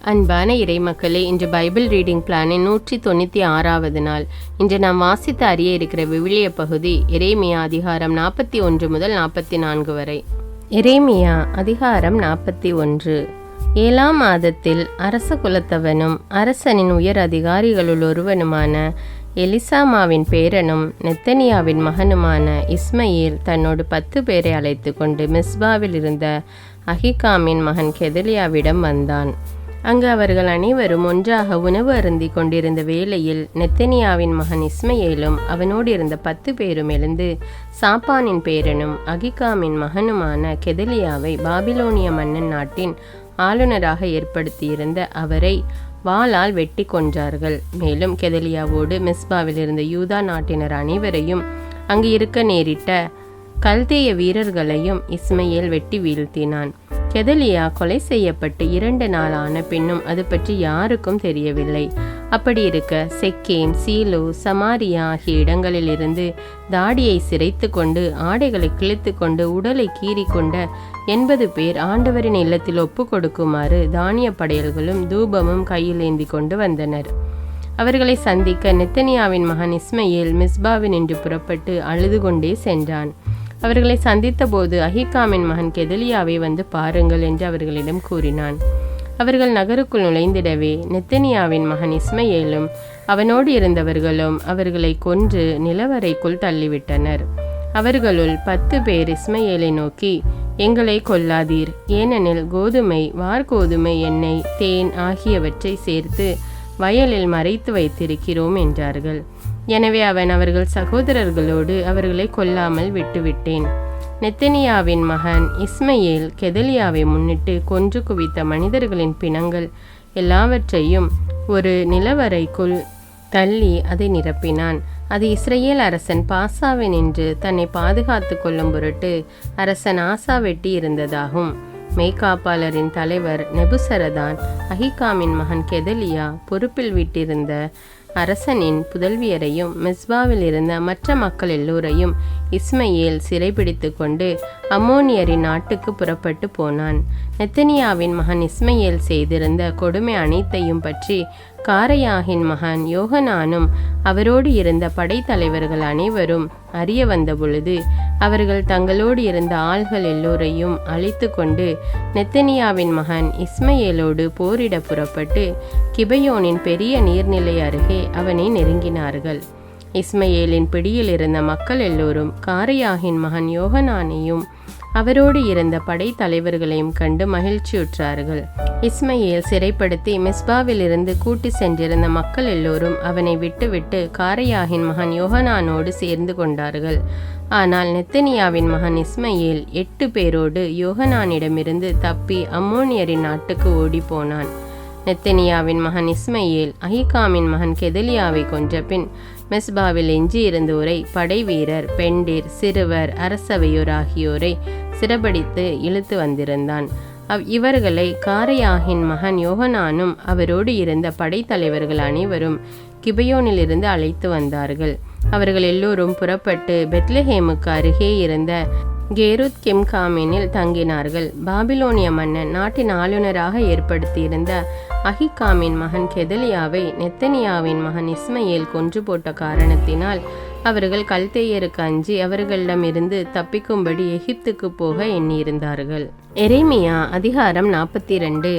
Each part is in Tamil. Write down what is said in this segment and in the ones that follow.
அன்பான இறைமக்களே, இன்று பைபிள் ரீடிங் பிளானின் 196வது நாள். இன்று நாம் வாசித்து அறிய இருக்கிற விவிலிய பகுதி எரேமியா அதிகாரம் 41 முதல் 44 வரை. எரேமியா அதிகாரம் 41. 7ஆம் மாதத்தில் அரச குலத்தவனும் அரசனின் உயர் அதிகாரிகளுள் ஒருவனுமான எலிசாமாவின் பேரனும் நெத்தனியாவின் மகனுமான இஸ்மயேல் தன்னோடு 10 பேரை அழைத்து கொண்டு மிஸ்பாவில் இருந்த அகிகாமின் மகன் கெதலியாவிடம் வந்தான். அங்கு அவர்கள் அனைவரும் ஒன்றாக உணவு அருந்தி கொண்டிருந்த வேளையில் நெத்தனியாவின் மகன் இஸ்மயேலும் அவனோடு இருந்த 10 பேரும் எழுந்து சாப்பானின் பேரனும் அகிகாமின் மகனுமான கெதலியாவை பாபிலோனிய மன்னன் நாட்டின் ஆளுநராக ஏற்படுத்தியிருந்த அவரை வாளால் வெட்டி கொன்றார்கள். மேலும் கெதலியாவோடு மிஸ்பாவில் இருந்த யூதா நாட்டினர் அனைவரையும் அங்கு இருக்க நேரிட்ட கல்தேய வீரர்களையும் இஸ்மயேல் வெட்டி வீழ்த்தினான். கெதலியா கொலை செய்யப்பட்டு 2 நாள் ஆன பின்னும் அது பற்றி யாருக்கும் தெரியவில்லை. அப்படி இருக்க செக்கேம், சீலோ, சமாரியா ஆகிய இடங்களிலிருந்து தாடியை சிரைத்து கொண்டு ஆடைகளை கிழித்து கொண்டு உடலை கீறி கொண்ட 80 பேர் ஆண்டவரின் இல்லத்தில் ஒப்பு கொடுக்குமாறு தானிய படையல்களும் தூபமும் கையில் ஏந்தி கொண்டு வந்தனர். அவர்களை சந்திக்க நெத்தனியாவின் மகன் இஸ்மயேல் மிஸ்பாவில் நின்று புறப்பட்டு அழுது கொண்டே சென்றான். அவர்களை சந்தித்த போது அகிகாமின் மகன் கெதலியாவை வந்து பாருங்கள் என்று அவர்களிடம் கூறினான். அவர்கள் நகருக்குள் நுழைந்திடவே நெத்தனியாவின் மகன் இஸ்மயேலும் அவனோடு இருந்தவர்களும் அவர்களை கொன்று நிலவறைக்குள் தள்ளிவிட்டனர். அவர்களுள் 10 பேர் இஸ்மயேலை நோக்கி, எங்களை கொல்லாதீர், ஏனெனில் கோதுமை, வார்கோதுமை, எண்ணெய், தேன் ஆகியவற்றை சேர்த்து வயலில் மறைத்து வைத்திருக்கிறோம் என்றார்கள். எனவே அவன் அவர்கள் சகோதரர்களோடு அவர்களை கொல்லாமல் விட்டுவிட்டேன். நெத்தனியாவின் மகன் இஸ்மயேல் கெதலியாவை முன்னிட்டு கொன்று குவித்த மனிதர்களின் பிணங்கள் எல்லாவற்றையும் ஒரு நிலவறைக்குள் தள்ளி அதை நிரப்பினான். அது இஸ்ரேல் அரசன் பாசாவினின்று தன்னை பாதுகாத்து கொள்ளும் பொருட்டு அரசன் ஆசா வெட்டி இருந்ததாகும். மெய்காப்பாளரின் தலைவர் நெபுசரதான் அகிகாமின் மகன் கெதலியா பொறுப்பில் விட்டிருந்த அரசனின் புதல்வியரையும் மிஸ்பாவில் இருந்த மற்ற மக்கள் எல்லோரையும் இஸ்மயேல் சிறைபிடித்து கொண்டு அம்மோனியரின் நாட்டுக்கு புறப்பட்டு போனான். நெத்தனியாவின் மகன் இஸ்மயேல் செய்திருந்த கொடுமை அனைத்தையும் பற்றி காரையாகின் மகன் யோகனானும் அவரோடு இருந்த படைத்தலைவர்கள் அனைவரும் அறிய வந்த பொழுது அவர்கள் தங்களோடு இருந்த ஆள்கள் எல்லோரையும் அழைத்து கொண்டு நெத்தனியாவின் மகன் இஸ்மயேலோடு போரிட புறப்பட்டு கிபயோனின் பெரிய நீர்நிலை அருகே அவனை நெருங்கினார்கள். இஸ்மயேலின் பிடியில் இருந்த மக்கள் எல்லோரும் காரையாகின் மகன் யோகனானையும் அவரோடு இருந்த படைத்தலைவர்களையும் கண்டு மகிழ்ச்சியுற்றார்கள். இஸ்மயேல் சிறைப்படுத்தி மிஸ்பாவில் இருந்து கூட்டி சென்றிருந்த மக்கள் எல்லோரும் அவனை விட்டுவிட்டு காரையாகின் மகன் யோகனானோடு சேர்ந்து கொண்டார்கள். ஆனால் நெத்தனியாவின் மகன் இஸ்மயேல் 8 பேரோடு யோகனானிடமிருந்து தப்பி அம்மோனியரின் நாட்டுக்கு ஓடி போனான். நெத்தனியாவின் மகன் இஸ்மயேல் அகிகாமின் மகன் கெதலியாவை கொன்ற பின் மிஸ்பாவில் எஞ்சியிருந்தோரை படை வீரர், பெண்டிர், சிறுவர், அரசவையோர் ஆகியோரை சிறபடித்து இழுத்து வந்திருந்தான். இவர்களை காரையாகின் மகன் யோகனானும் அவரோடு இருந்த படைத்தலைவர்கள் அனைவரும் கிபயோனிலிருந்து அழைத்து வந்தார்கள். அவர்கள் எல்லோரும் புறப்பட்டு பெத்லஹேமுக்கு அருகே இருந்த கேருத் கிம்காமினில் தங்கினார்கள். பாபிலோனிய மன்னன் நாட்டின் ஆளுநராக ஏற்படுத்தியிருந்த அகிகாமின் மகன் கெதலியாவை நெத்தனியாவின் மகன் இஸ்மயேல் கொன்று போட்ட காரணத்தினால் அவர்கள் கல்தேயருக்கு அஞ்சி அவர்களிடமிருந்து தப்பிக்கும்படி எகிப்துக்கு போக எண்ணியிருந்தார்கள். எரேமியா அதிகாரம் 42.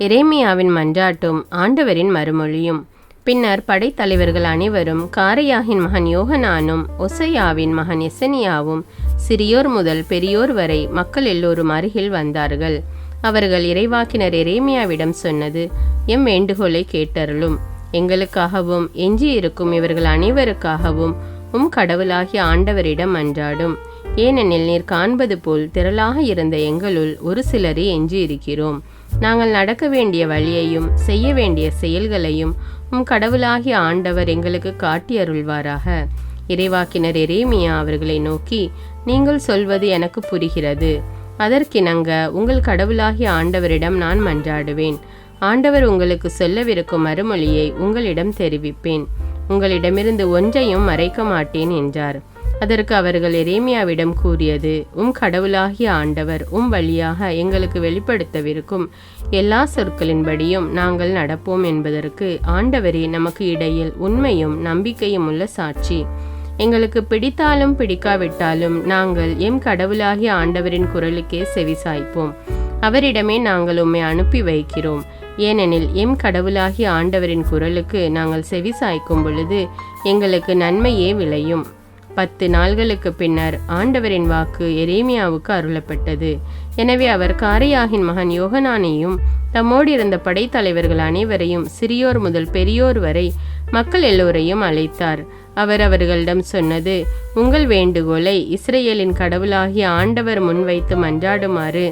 எரேமியாவின் மன்றாட்டும் ஆண்டவரின் மறுமொழியும். பின்னர் படைத்தலைவர்கள் அனைவரும் காரையாகின் மகன் யோகனானும் ஒசையாவின் மகன் எசனியாவும் சிறியோர் முதல் பெரியோர் வரை மக்கள் எல்லோரும் அருகில் வந்தார்கள். அவர்கள் இறைவாக்கினர் எரேமியாவிடம் சொன்னது, எம் வேண்டுகோளை கேட்டருளும். எங்களுக்காகவும் எஞ்சியிருக்கும் இவர்கள் அனைவருக்காகவும் கடவுளாகிய ஆண்டவரிடம் மன்றாடும். ஏனெனில் நீர் காண்பது போல் திரளாக இருந்த எங்களுள் ஒரு சிலரே எஞ்சியிருக்கிறோம். நாங்கள் நடக்க வேண்டிய வழியையும் செய்ய வேண்டிய செயல்களையும் கடவுளாகிய ஆண்டவர் எங்களுக்கு காட்டி அருள்வாராக. இறைவாக்கினர் எரேமியா அவர்களை நோக்கி, நீங்கள் சொல்வது எனக்கு புரிகிறது. அதற்கிணங்க உங்கள் கடவுளாகிய ஆண்டவரிடம் நான் மன்றாடுவேன். ஆண்டவர் உங்களுக்கு சொல்லவிருக்கும் மறுமொழியை உங்களிடம் தெரிவிப்பேன். உங்களிடமிருந்து ஒன்றையும் மறைக்க மாட்டேன் என்றார். அதற்கு அவர்கள் எரேமியாவிடம் கூறியது, உம் கடவுளாகிய ஆண்டவர் உம் வழியாக எங்களுக்கு வெளிப்படுத்தவிருக்கும் எல்லா சொற்களின்படியும் நாங்கள் நடப்போம் என்பதற்கு ஆண்டவரே நமக்கு இடையில் உண்மையும் நம்பிக்கையும் உள்ள சாட்சி. எங்களுக்கு பிடித்தாலும் பிடிக்காவிட்டாலும் நாங்கள் எம் கடவுளாகிய ஆண்டவரின் குரலுக்கே செவிசாய்ப்போம். அவரிடமே நாங்கள் உம்மை அனுப்பி வைக்கிறோம். ஏனெனில் எம் கடவுளாகிய ஆண்டவரின் குரலுக்கு நாங்கள் செவிசாய்க்கும் பொழுது எங்களுக்கு நன்மையே விளையும். 10 நாள்களுக்கு பின்னர் ஆண்டவரின் வாக்கு எரேமியாவுக்கு அருளப்பட்டது. எனவே அவர் காரையாகின் மகன் யோகனானையும் தம்மோடு இருந்த படைத்தலைவர்கள் அனைவரையும் சிறியோர் முதல் பெரியோர் வரை மக்கள் எல்லோரையும் அழைத்தார். அவர் அவர்களிடம் சொன்னது, உங்கள் வேண்டுகோளை இஸ்ரேலின் கடவுளாகிய ஆண்டவர் முன்வைத்து மன்றாடுமாறு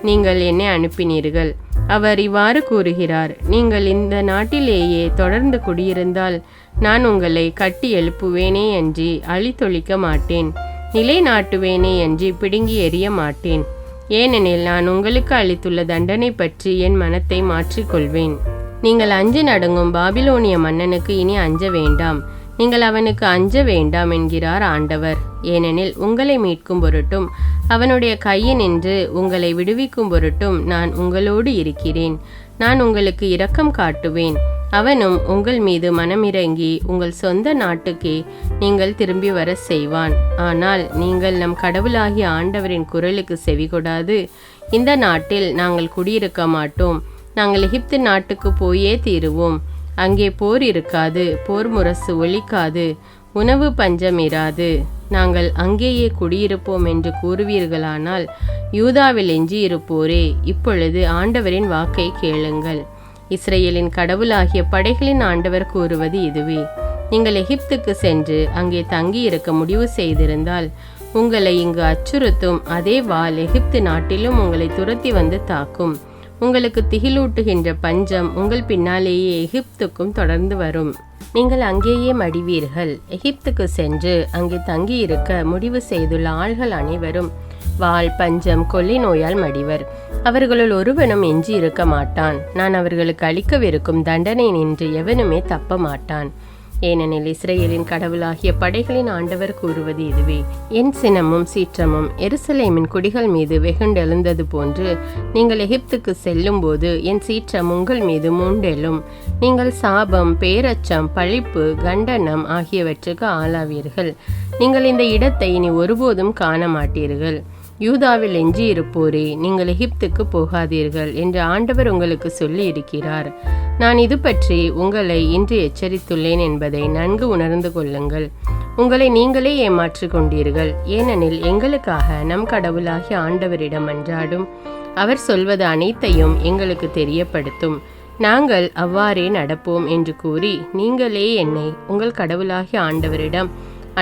நீங்கள் என்னை அனுப்பினீர்கள். அவர் இவ்வாறு கூறுகிறார், நீங்கள் இந்த நாட்டிலேயே தொடர்ந்து குடியிருந்தால் நான் உங்களை கட்டி எழுப்புவேனே அன்றி அழித்தொழிக்க மாட்டேன், நிலைநாட்டுவேனே அன்றி பிடுங்கி எறிய மாட்டேன். ஏனெனில் நான் உங்களுக்கு அளித்துள்ள தண்டனை பற்றி என் மனத்தை மாற்றிக்கொள்வேன். நீங்கள் அஞ்சு நடுங்கும் பாபிலோனிய மன்னனுக்கு இனி அஞ்ச வேண்டாம், நீங்கள் அவனுக்கு அஞ்ச வேண்டாம் என்கிறார் ஆண்டவர். ஏனெனில் உங்களை மீட்கும் பொருட்டும் அவனுடைய கையினின்று உங்களை விடுவிக்கும் பொருட்டும் நான் உங்களோடு இருக்கிறேன். நான் உங்களுக்கு இரக்கம் காட்டுவேன். அவனும் உங்கள் மீது மனமிறங்கி உங்கள் சொந்த நாட்டுக்கே நீங்கள் திரும்பி வர செய்வான். ஆனால் நீங்கள் நம் கடவுளாகிய ஆண்டவரின் குரலுக்கு செவிகொடாது, இந்த நாட்டில் நாங்கள் குடியிருக்க மாட்டோம், நாங்கள் எகிப்து நாட்டுக்கு போயே தீருவோம், அங்கே போர் இருக்காது, போர் முரசு ஒலிக்காது, உணவு பஞ்சம் இராது, நாங்கள் அங்கேயே குடியிருப்போம் என்று கூறுவீர்களானால், யூதாவில் எஞ்சியிருப்போரே, இப்பொழுது ஆண்டவரின் வாக்கை கேளுங்கள். இஸ்ரேலின் கடவுளாகிய படைகளின் ஆண்டவர் கூறுவது இதுவே, நீங்கள் எகிப்துக்கு சென்று அங்கே தங்கி இருக்க முடிவு செய்திருந்தால் உங்களை இங்கு அச்சுறுத்தும் அதே வாள் எகிப்து நாட்டிலும் உங்களை துரத்தி வந்து தாக்கும். உங்களுக்கு திகிலூட்டுகின்ற பஞ்சம் உங்கள் பின்னாலேயே எகிப்துக்கும் தொடர்ந்து வரும். நீங்கள் அங்கேயே மடிவீர்கள். எகிப்துக்கு சென்று அங்கே தங்கியிருக்க முடிவு செய்துள்ள ஆள்கள் அனைவரும் வாள், பஞ்சம், கொள்ளை நோயால் மடிவர். அவர்களுள் ஒருவனும் எஞ்சி இருக்க மாட்டான். நான் அவர்களுக்கு அளிக்கவிருக்கும் தண்டனை நின்று எவனுமே தப்ப மாட்டான். ஏனெனில் இஸ்ரேலின் கடவுளாகிய படைகளின் ஆண்டவர் கூறுவது இதுவே, என் சினமும் சீற்றமும் எருசலேமின் குடிகள் மீது வெகுண்டெழுந்தது போன்று நீங்கள் எகிப்துக்கு செல்லும் போது என் சீற்றம் உங்கள் மீது மூண்டெழும். நீங்கள் சாபம், பேரச்சம், பழிப்பு, கண்டனம் ஆகியவற்றுக்கு ஆளாவீர்கள். நீங்கள் இந்த இடத்தை இனி ஒருபோதும் காண மாட்டீர்கள். யூதாவில் எஞ்சியிருப்போரே, நீங்கள் எகிப்துக்கு போகாதீர்கள் என்று ஆண்டவர் உங்களுக்கு சொல்லி இருக்கிறார். நான் இது பற்றி உங்களை இன்று எச்சரித்துள்ளேன் என்பதை நன்கு உணர்ந்து கொள்ளுங்கள். உங்களை நீங்களே ஏமாற்றிக் கொண்டீர்கள். ஏனெனில் எங்களுக்காக நம் கடவுளாகிய ஆண்டவரிடம் மன்றாடும், அவர் சொல்வது அனைத்தையும் எங்களுக்கு தெரியப்படுத்தும், நாங்கள் அவ்வாறே நடப்போம் என்று கூறி நீங்களே என்னை உங்கள் கடவுளாகிய ஆண்டவரிடம்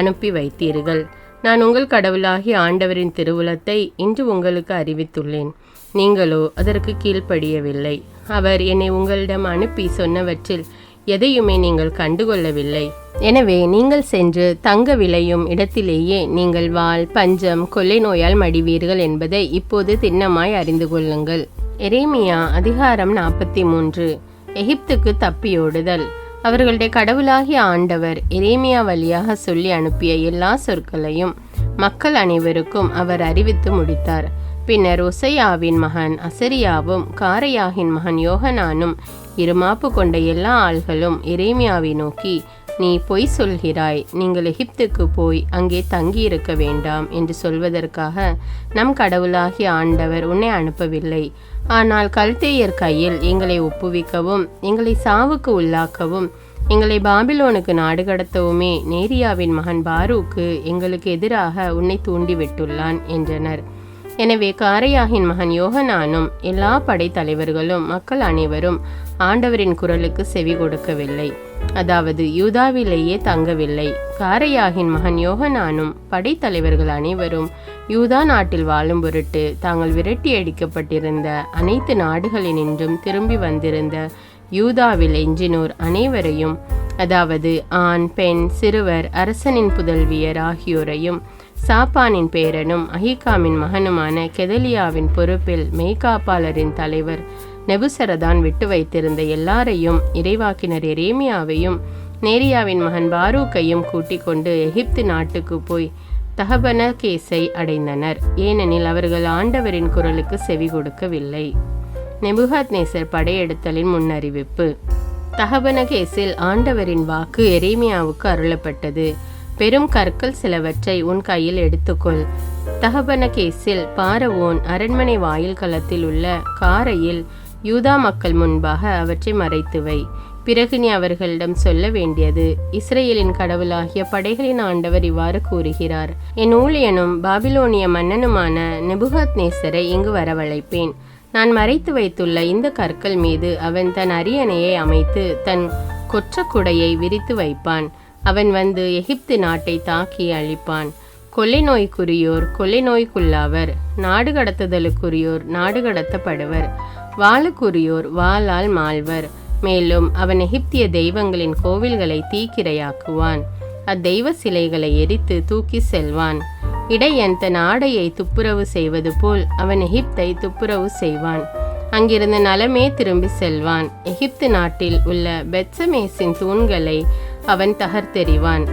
அனுப்பி வைத்தீர்கள். நான் உங்கள் கடவுளாகிய ஆண்டவரின் திருவுளத்தை இன்று உங்களுக்கு அறிவித்துள்ளேன். நீங்களோ அதற்கு கீழ்ப்படியவில்லை. அவர் என்னை உங்களிடம் அனுப்பி சொன்னவற்றில் எதையுமே நீங்கள் கண்டுகொள்ளவில்லை. எனவே நீங்கள் சென்று தங்க விளையும் இடத்திலேயே நீங்கள் வாள், பஞ்சம், கொள்ளை நோயால் மடிவீர்கள் என்பதை இப்போது திண்ணமாய் அறிந்து கொள்ளுங்கள். எரேமியா அதிகாரம் 43. எகிப்துக்கு தப்பியோடுதல். அவர்களுடைய கடவுளாகிய ஆண்டவர் எரேமியா வழியாக சொல்லி அனுப்பிய எல்லா சொற்களையும் மக்கள் அனைவருக்கும் அவர் அறிவித்து முடித்தார். பின்னர் ஒசையாவின் மகன் அசரியாவும் காரையாகின் மகன் யோகனானும் இருமாப்பு கொண்ட எல்லா ஆள்களும் எரேமியாவை நோக்கி, நீ பொய் சொல்கிறாய், நீங்கள் எகிப்துக்கு போய் அங்கே தங்கியிருக்க வேண்டாம் என்று சொல்வதற்காக நம் கடவுளாகிய ஆண்டவர் உன்னை அனுப்பவில்லை. ஆனால் கல்தேயர் கையில் எங்களை ஒப்புவிக்கவும் எங்களை சாவுக்கு உள்ளாக்கவும் எங்களை பாபிலோனுக்கு நாடு கடத்தவுமே நேரியாவின் மகன் பாரூக்கு எங்களுக்கு எதிராக உன்னை தூண்டிவிட்டுள்ளான் என்றனர். எனவே காரையாகின் மகன் யோகனானும் எல்லா படைத்தலைவர்களும் மக்கள் அனைவரும் ஆண்டவரின் குரலுக்கு செவி கொடுக்கவில்லை, அதாவது யூதாவிலேயே தங்கவில்லை. காரையாகின் மகன் யோகனானும் படைத்தலைவர்கள் அனைவரும் யூதா நாட்டில் வாழும் பொருட்டு தாங்கள் விரட்டி அடிக்கப்பட்டிருந்த அனைத்து நாடுகளினின்றும் திரும்பி வந்திருந்த யூதாவில் எஞ்சினோர் அனைவரையும், அதாவது ஆண், பெண், சிறுவர், அரசனின் புதல்வியர் ஆகியோரையும், சாப்பானின் பேரனும் அஹிகாமின் மகனுமான கெதலியாவின் பொறுப்பில் மெய்காப்பாளரின் தலைவர் நெபுசரதான் விட்டு வைத்திருந்த எல்லாரையும், இறைவாக்கினர் எரேமியாவையும் நேரியாவின் மகன் பாரூக்கையும் கூட்டிக் கொண்டு எகிப்து நாட்டுக்கு போய் தகபனகேசை அடைந்தனர், ஏனெனில் அவர்கள் ஆண்டவரின் குரலுக்கு செவி கொடுக்கவில்லை. நெபுகாத்நேசர் படையெடுத்தலின் முன்னறிவிப்பு. தகபனகேசில் ஆண்டவரின் வாக்கு எரேமியாவுக்கு அருளப்பட்டது. பெரும் கற்கள் சிலவற்றை உன் கையில் எடுத்துக்கொள். தகபனகேசில் பார்வோன் அரண்மனை வாயில் களத்தில் உள்ள காரையில் யூதா மக்கள் முன்பாக அவற்றை மறைத்து வை. பிறகு நீ அவர்களிடம் சொல்ல வேண்டியது, இஸ்ரேலின் கடவுளாகிய படைகளின் ஆண்டவர் இவ்வாறு கூறுகிறார், என் ஊழியனும் பாபிலோனிய மன்னனுமான நெபுகாத்நேசரை இங்கு வரவழைப்பேன். நான் மறைத்து வைத்துள்ள இந்த கற்கள் மீது அவன் தன் அரியணையை அமைத்து தன் கொற்றக்குடையை விரித்து வைப்பான். அவன் வந்து எகிப்து நாட்டை தாக்கி அழிப்பான். கொள்ளை நோய்க்குரியோர் கொள்ளை நோய்க்குள்ளாவர், நாடு கடத்துதலுக்குரியோர் நாடு கடத்தப்படுவர், வாளுக்குரியோர் வாளால் மாழ்வர். மேலும் அவன் எகிப்திய தெய்வங்களின் கோவில்களை தீக்கிரையாக்குவான், அத்தெய்வ சிலைகளை எரித்து தூக்கி செல்வான். இடையன் தன் ஆடையை துப்புரவு செய்வது போல் அவன் எகிப்தை துப்புரவு செய்வான். அங்கிருந்து நலமே திரும்பி செல்வான். எகிப்து நாட்டில் உள்ள பெத்சமேசின் தூண்களை அவன் தகர்த்தெறிவான்,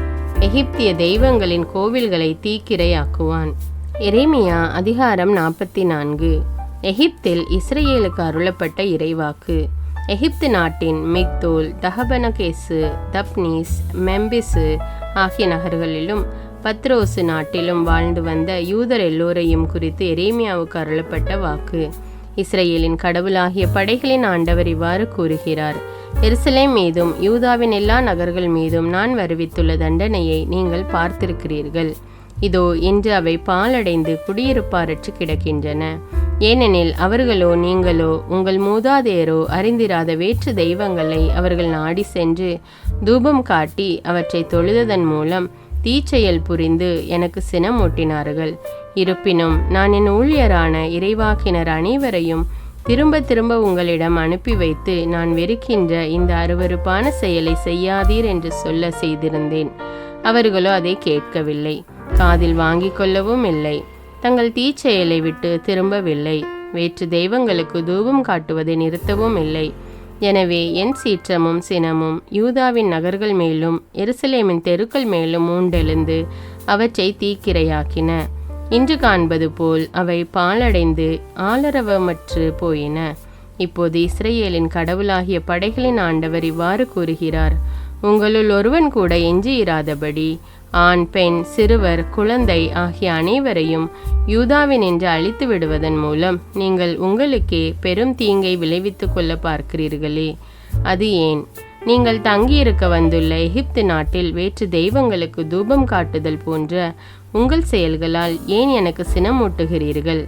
எகிப்திய தெய்வங்களின் கோவில்களை தீக்கிரையாக்குவான். எரேமியா அதிகாரம் 44. எகிப்தில் இஸ்ரேலுக்கு அருளப்பட்ட இறைவாக்கு. எகிப்து நாட்டின் மிக்தோல், தகபனகேசு, தப்னீஸ், மெம்பிசு ஆகிய நகர்களிலும் பத்ரோசு நாட்டிலும் வாழ்ந்து வந்த யூதர் எல்லோரையும் குறித்து எரேமியாவுக்கு அருளப்பட்ட வாக்கு. இஸ்ரேலின் கடவுளாகிய படைகளின் ஆண்டவர் இவ்வாறு கூறுகிறார், எருசலேம் மீதும் யூதாவின் எல்லா நகர்கள் மீதும் நான் வருவித்துள்ள தண்டனையை நீங்கள் பார்த்திருக்கிறீர்கள். இதோ இன்று அவை பாலடைந்து குடியிருப்பாரற்று கிடக்கின்றன. ஏனெனில் அவர்களோ நீங்களோ உங்கள் மூதாதையரோ அறிந்திராத வேற்று தெய்வங்களை அவர்கள் நாடி சென்று தூபம் காட்டி அவற்றை தொழுததன் மூலம் தீச்செயல் புரிந்து எனக்கு சினமூட்டினார்கள். இருப்பினும் நான் என் ஊழியரான இறைவாக்கினர் அனைவரையும் திரும்ப திரும்ப உங்களிடம் அனுப்பி வைத்து நான் வெறுக்கின்ற இந்த அருவருப்பான செயலை செய்யாதீர் என்று சொல்ல செய்திருந்தேன். அவர்களோ அதை கேட்கவில்லை, காதில் வாங்கிக் கொள்ளவும் இல்லை. தங்கள் தீச்செயலை விட்டு திரும்பவில்லை, வேற்று தெய்வங்களுக்கு தூபம் காட்டுவதை நிறுத்தவும் இல்லை. எனவே என் சீற்றமும் சினமும் யூதாவின் நகர்கள் மேலும் எருசலேமின் தெருக்கள் மேலும் மூண்டெழுந்து அவற்றை தீக்கிரையாக்கின. இன்று காண்பது போல் அவை பாலடைந்து ஆளரவமற்று போயின. இப்போது இஸ்ரேலின் கடவுளாகிய படைகளின் ஆண்டவர் இவ்வாறு கூறுகிறார், உங்களுள் ஒருவன் கூட எஞ்சியிராதபடி ஆண், பெண், சிறுவர், குழந்தை ஆகிய அனைவரையும் யூதாவினின்று அழித்து விடுவதன் மூலம் நீங்கள் உங்களுக்கே பெரும் தீங்கை விளைவித்து கொள்ள பார்க்கிறீர்களே. அது ஏன்? நீங்கள் தங்கியிருக்க வந்துள்ள எகிப்து நாட்டில் வேற்று தெய்வங்களுக்கு தூபம் காட்டுதல் போன்ற உங்கள் செயல்களால் ஏன் எனக்கு சினமூட்டுகிறீர்கள்?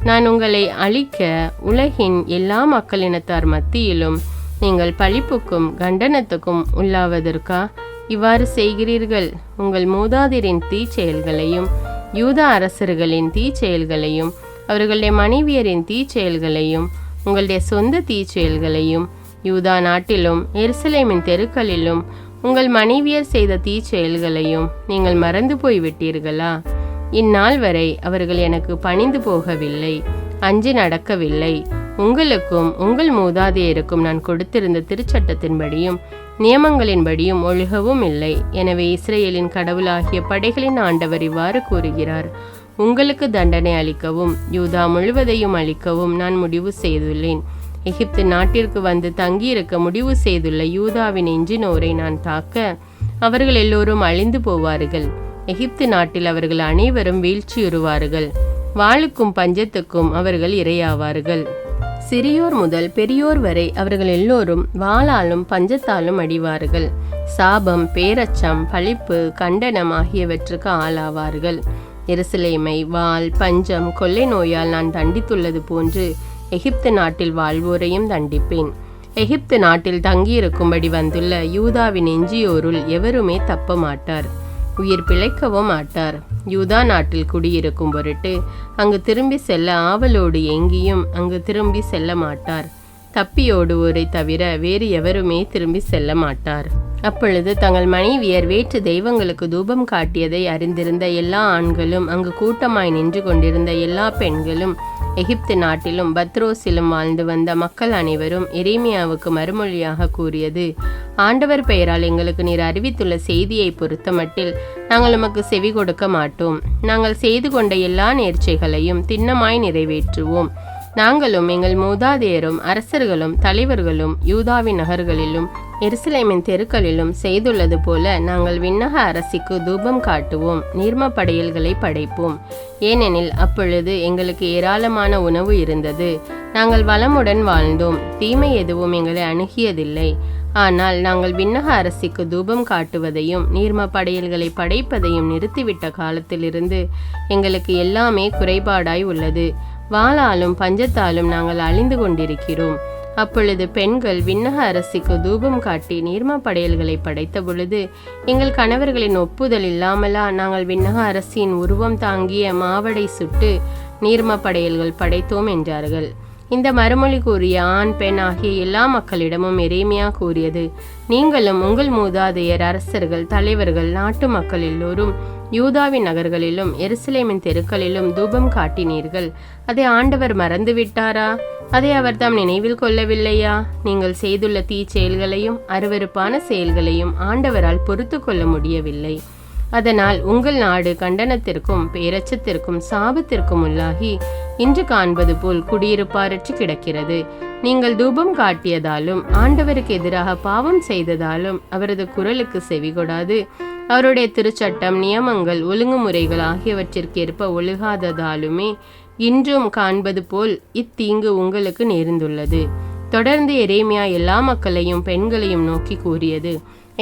நான் உங்களை அழிக்க உலகின் எல்லா மக்களினத்தார் மத்தியிலும் நீங்கள் பழிப்புக்கும் கண்டனத்துக்கும் உள்ளாவதற்கா இவ்வாறு செய்கிறீர்கள்? உங்கள் மூதாதையரின் தீச்செயல்களையும் யூதா அரசர்களின் தீச்செயல்களையும் அவர்களுடைய மனைவியரின் தீச்செயல்களையும் உங்களுடைய சொந்த தீச்செயல்களையும் யூதா நாட்டிலும் எருசலேமின் தெருக்களிலும் உங்கள் மனைவியர் செய்த தீச்செயல்களையும் நீங்கள் மறந்து போய்விட்டீர்களா? இந்நாள் வரை அவர்கள் எனக்கு பணிந்து போகவில்லை, அஞ்சி நடக்கவில்லை. உங்களுக்கும் உங்கள் மூதாதையருக்கும் நான் கொடுத்திருந்த திருச்சட்டத்தின்படியும் நியமங்களின்படியும் ஒழுகவும் இல்லை. எனவே இஸ்ரேலின் கடவுளாகிய படைகளின் ஆண்டவர் இவ்வாறு கூறுகிறார், உங்களுக்கு தண்டனை அளிக்கவும் யூதா முழுவதையும் அளிக்கவும் நான் முடிவு செய்துள்ளேன். எகிப்து நாட்டிற்கு வந்து தங்கியிருக்க முடிவு செய்துள்ள யூதாவின் எஞ்சினோரை நான் தாக்க அவர்கள் எல்லோரும் அழிந்து போவார்கள். எகிப்து நாட்டில் அவர்கள் அனைவரும் வீழ்ச்சியுறுவார்கள். வாளுக்கும் பஞ்சத்துக்கும் அவர்கள் இரையாவார்கள். சிறியோர் முதல் பெரியோர் வரை அவர்கள் எல்லோரும் வாளாலும் பஞ்சத்தாலும் அடிவார்கள். சாபம், பேரச்சம், பழிப்பு, கண்டனம் ஆகியவற்றுக்கு ஆளாவார்கள். எருசலேமை வாள், பஞ்சம், கொள்ளை நோயால் நான் தண்டித்துள்ளது போன்று எகிப்து நாட்டில் வாழ்வோரையும் தண்டிப்பேன். எகிப்து நாட்டில் தங்கியிருக்கும்படி வந்துள்ள யூதாவின் எஞ்சியோருள் எவருமே தப்ப மாட்டார், உயிர் பிழைக்கவும் மாட்டார். யூதா நாட்டில் குடியிருக்கும் பொருட்டு அங்கு திரும்பி செல்ல ஆவலோடு எங்கியும் அங்கு திரும்பி செல்ல மாட்டார். தப்பியோடுவோரை தவிர வேறு எவருமே திரும்பி செல்ல மாட்டார். அப்பொழுது தங்கள் மனைவியர் வேற்று தெய்வங்களுக்கு தூபம் காட்டியதை அறிந்திருந்த எல்லா ஆண்களும் அங்கு கூட்டமாய் நின்று கொண்டிருந்த எல்லா பெண்களும் எகிப்து நாட்டிலும் பத்ரோசிலும் வாழ்ந்து வந்த மக்கள் அனைவரும் எரேமியாவுக்கு மறுமொழியாக கூறியது, ஆண்டவர் பெயரால் எங்களுக்கு நீர் அறிவித்துள்ள செய்தியை பொறுத்தமட்டில் நாங்கள் உமக்கு செவி கொடுக்க மாட்டோம். நாங்கள் செய்து கொண்ட எல்லா நேர்ச்சைகளையும் திண்ணமாய் நிறைவேற்றுவோம். நாங்களும் எங்கள் மூதாதையரும் அரசர்களும் தலைவர்களும் யூதாவின் நகர்களிலும் எருசலேமின் தெருக்களிலும் செய்துள்ளது போல நாங்கள் விண்ணக அரசிக்கு தூபம் காட்டுவோம், நீர்ம படையல்களை படைப்போம். ஏனெனில் அப்பொழுது எங்களுக்கு ஏராளமான உணவு இருந்தது, நாங்கள் வளமுடன் வாழ்ந்தோம், தீமை எதுவும் எங்களை அணுகியதில்லை. ஆனால் நாங்கள் விண்ணக அரசிக்கு தூபம் காட்டுவதையும் நீர்ம படையல்களை படைப்பதையும் நிறுத்திவிட்ட காலத்திலிருந்து எங்களுக்கு எல்லாமே குறைபாடாய் உள்ளது. வாளாலும் பஞ்சத்தாலும் நாங்கள் அழிந்து கொண்டிருக்கிறோம். அப்பொழுது பெண்கள் விண்ணக அரசிக்கு தூபம் காட்டி நீர்ம படையல்களை படைத்த பொழுது, எங்கள் கணவர்களின் ஒப்புதல் இல்லாமலா நாங்கள் விண்ணக அரசியின் உருவம் தாங்கிய மாவடை சுட்டு நீர்ம படையல்கள் படைத்தோம் என்றார்கள். இந்த மறுமொழி கூறிய ஆண் பெண் ஆகிய எல்லா மக்களிடமும் எரேமியா கூறியது, நீங்களும் உங்கள் மூதாதையர் அரசர்கள் தலைவர்கள் நாட்டு மக்கள் எல்லோரும் யூதாவின் நகர்களிலும் எருசலேமின் தெருக்களிலும் தூபம் காட்டினீர்கள். அதை ஆண்டவர் மறந்துவிட்டாரா? அதை அவர் தாம் நினைவில் கொள்ளவில்லையா? நீங்கள் செய்துள்ள தீச்செயல்களையும் அருவருப்பான செயல்களையும் ஆண்டவரால் பொறுத்து கொள்ள முடியவில்லை. அதனால் உங்கள் நாடு கண்டனத்திற்கும் பேரச்சத்திற்கும் சாபத்திற்கும் உள்ளாகி இன்று காண்பது போல் குடியிருப்பாரற்று கிடக்கிறது. நீங்கள் தூபம் காட்டியதாலும் ஆண்டவருக்கு எதிராக பாவம் செய்ததாலும் அவரது குரலுக்கு செவிகொடாது அவருடைய திருச்சட்டம் நியமங்கள் ஒழுங்குமுறைகள் ஆகியவற்றிற்கேற்ப ஒழுகாததாலுமே இன்றும் காண்பது போல் இத்தீங்கு உங்களுக்கு நேர்ந்துள்ளது. தொடர்ந்து எரேமியா எல்லா மக்களையும் பெண்களையும் நோக்கி கூறியது,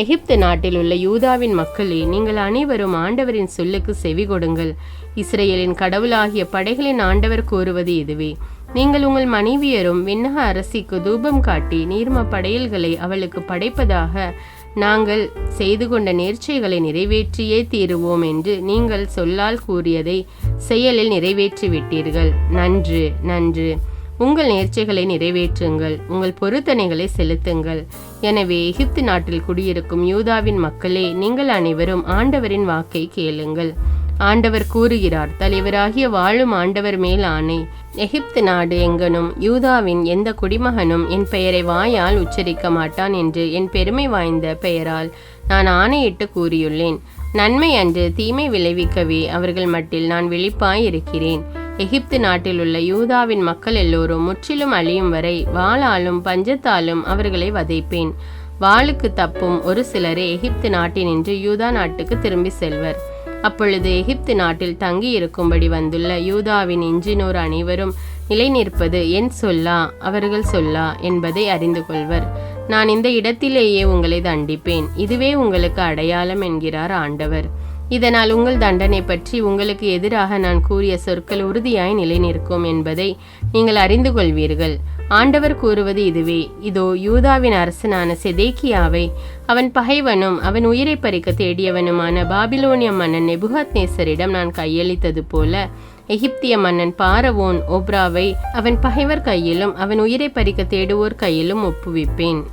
எகிப்து நாட்டில் உள்ள யூதாவின் மக்களே, நீங்கள் அனைவரும் ஆண்டவரின் சொல்லுக்கு செவி கொடுங்கள். இஸ்ரேலின் கடவுளாகிய படைகளின் ஆண்டவர் கூறுவது இதுவே, நீங்கள் உங்கள் மனைவியரும் விண்ணக அரசிக்கு தூபம் காட்டி நீர்ம படையல்களை அவளுக்கு படைப்பதாக நாங்கள் செய்து கொண்ட நேர்ச்சைகளை நிறைவேற்றியே தீருவோம் என்று நீங்கள் சொல்லால் கூறியதை செயலில் நிறைவேற்றிவிட்டீர்கள். நன்று நன்று. உங்கள் நேர்ச்சைகளை நிறைவேற்றுங்கள், உங்கள் பொருத்தனைகளை செலுத்துங்கள். எனவே எகிப்து நாட்டில் குடியிருக்கும் யூதாவின் மக்களே, நீங்கள் அனைவரும் ஆண்டவரின் வாக்கை கேளுங்கள். ஆண்டவர் கூறுகிறார், தலைவராகிய வாழும் ஆண்டவர் மேல் ஆணை, எகிப்து நாடு எங்கனும் யூதாவின் எந்த குடிமகனும் என் பெயரை வாயால் உச்சரிக்க மாட்டான் என்று என் பெருமை வாய்ந்த பெயரால் நான் ஆணையிட்டு கூறியுள்ளேன். நன்மை அன்று தீமை விளைவிக்கவே அவர்கள் மட்டில் நான் விழிப்பாய் இருக்கிறேன். எகிப்து நாட்டில் உள்ள யூதாவின் மக்கள் எல்லோரும் முற்றிலும் அழியும் வரை வாளாலும் பஞ்சத்தாலும் அவர்களை வதைப்பேன். வாளுக்கு தப்பும் ஒரு சிலரே எகிப்து நாட்டினின்று யூதா நாட்டுக்கு திரும்பி செல்வர். அப்பொழுது எகிப்து நாட்டில் தங்கி இருக்கும்படி வந்துள்ள யூதாவின் எஞ்சினோர் அனைவரும் நிலை நிற்பது என் சொல்லா அவர்கள் சொல்லா என்பதை அறிந்து கொள்வர். நான் இந்த இடத்திலேயே உங்களை தண்டிப்பேன், இதுவே உங்களுக்கு அடையாளம் என்கிறார் ஆண்டவர். இதனால் உங்கள் தண்டனை பற்றி உங்களுக்கு எதிராக நான் கூறிய சொற்கள் உறுதியாய் நிலை நிற்கும் என்பதை நீங்கள் அறிந்து கொள்வீர்கள். ஆண்டவர் கூறுவது இதுவே, இதோ யூதாவின் அரசனான செதேக்கியாவை அவன் பகைவனும் அவன் உயிரை பறிக்க தேடியவனுமான பாபிலோனிய மன்னன் நெபுகாத்நேசரிடம் நான் கையளித்தது போல எகிப்திய மன்னன் பாரவோன் ஓப்ராவை அவன் பகைவர் கையிலும் அவன் உயிரை பறிக்க தேடுவோர் கையிலும் ஒப்புவிப்பேன்.